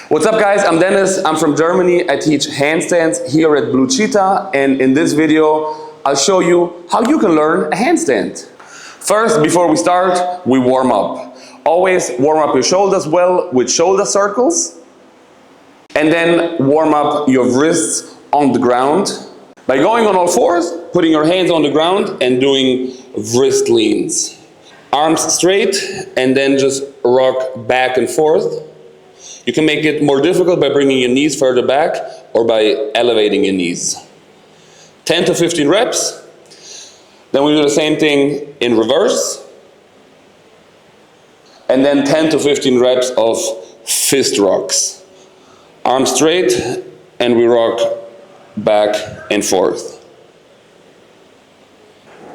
What's up guys, I'm Dennis, I'm from Germany. I teach handstands here at Blue Chitta, and in this video I'll show you how you can learn a handstand. First, before we start, we warm up. Always warm up your shoulders well with shoulder circles, and then warm up your wrists on the ground by going on all fours, putting your hands on the ground and doing wrist leans. Arms straight and then just rock back and forth. You can make it more difficult by bringing your knees further back or by elevating your knees. 10 to 15 reps. Then we do the same thing in reverse. And then 10 to 15 reps of fist rocks. Arms straight and we rock back and forth.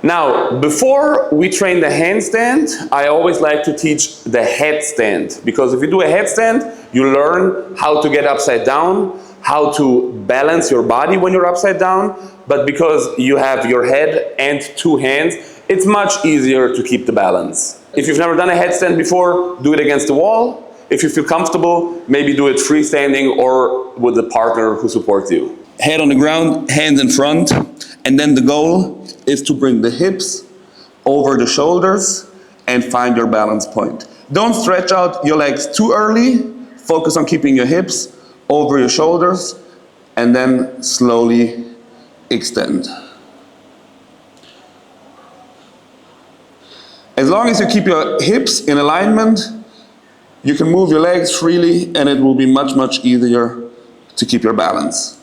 Now, before we train the handstand, I always like to teach the headstand, because if you do a headstand, you learn how to get upside down, how to balance your body when you're upside down, but because you have your head and two hands, it's much easier to keep the balance. If you've never done a headstand before, do it against the wall. If you feel comfortable, maybe do it freestanding or with a partner who supports you. Head on the ground, hands in front, and then the goal is to bring the hips over the shoulders and find your balance point. Don't stretch out your legs too early. Focus on keeping your hips over your shoulders and then slowly extend. As long as you keep your hips in alignment, you can move your legs freely and it will be much, much easier to keep your balance.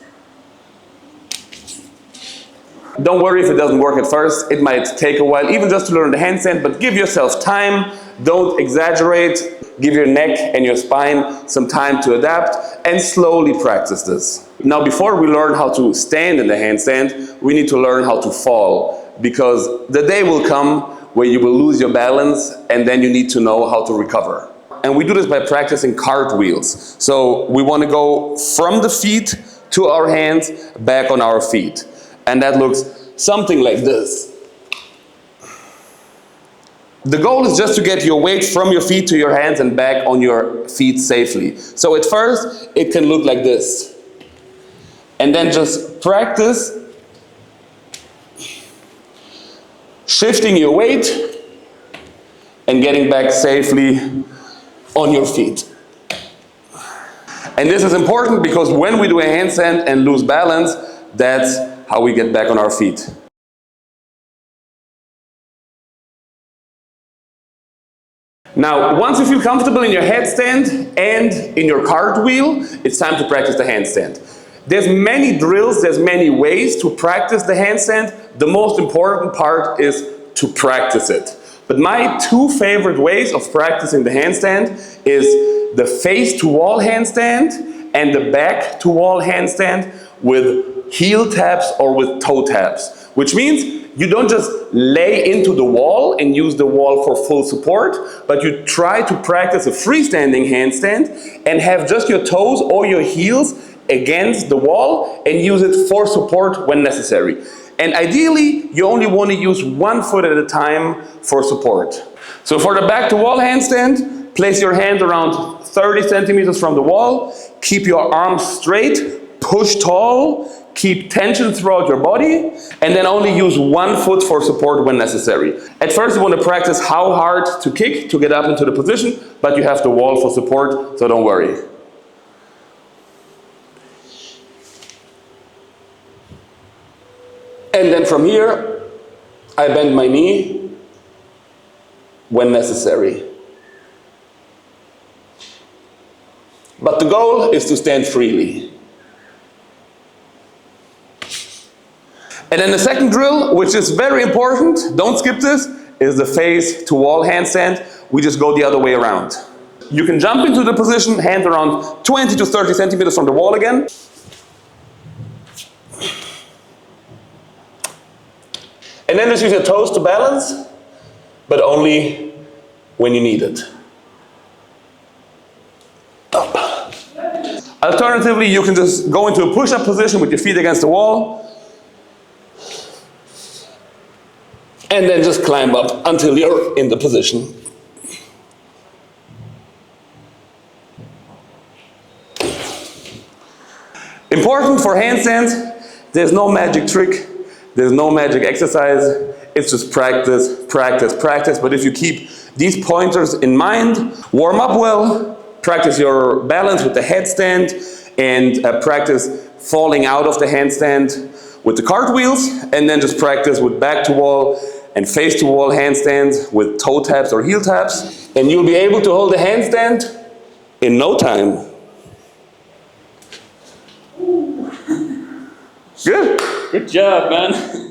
Don't worry if it doesn't work at first. It might take a while, even just to learn the handstand, but give yourself time. Don't exaggerate. Give your neck and your spine some time to adapt and slowly practice this. Now, before we learn how to stand in the handstand, we need to learn how to fall, because the day will come where you will lose your balance and then you need to know how to recover. And we do this by practicing cartwheels. So we want to go from the feet to our hands, back on our feet. And that looks something like this. The goal is just to get your weight from your feet to your hands and back on your feet safely. So at first, it can look like this. And then just practice shifting your weight and getting back safely on your feet. And this is important because when we do a handstand and lose balance, that's how we get back on our feet. Now, once you feel comfortable in your headstand and in your cartwheel, it's time to practice the handstand. There's many drills, there's many ways to practice the handstand. The most important part is to practice it. But my two favorite ways of practicing the handstand is the face-to-wall handstand and the back-to-wall handstand with heel taps or with toe taps, which means you don't just lay into the wall and use the wall for full support, but you try to practice a freestanding handstand and have just your toes or your heels against the wall and use it for support when necessary. And ideally, you only want to use one foot at a time for support. So for the back to wall handstand, place your hand around 30 centimeters from the wall, keep your arms straight, push tall, keep tension throughout your body, and then only use one foot for support when necessary. At first, you want to practice how hard to kick to get up into the position, but you have the wall for support, so don't worry. And then from here, I bend my knee when necessary. But the goal is to stand freely. And then the second drill, which is very important, don't skip this, is the face to wall handstand. We just go the other way around. You can jump into the position, hand around 20 to 30 centimeters from the wall again. And then just use your toes to balance, but only when you need it. Up. Alternatively, you can just go into a push-up position with your feet against the wall, and then just climb up until you're in the position. Important for handstands, there's no magic trick, there's no magic exercise, it's just practice, practice, practice. But if you keep these pointers in mind, warm up well, practice your balance with the headstand, and practice falling out of the handstand with the cartwheels, and then just practice with back to wall and face to wall handstands with toe taps or heel taps, and you'll be able to hold the handstand in no time. Good. Good job, man.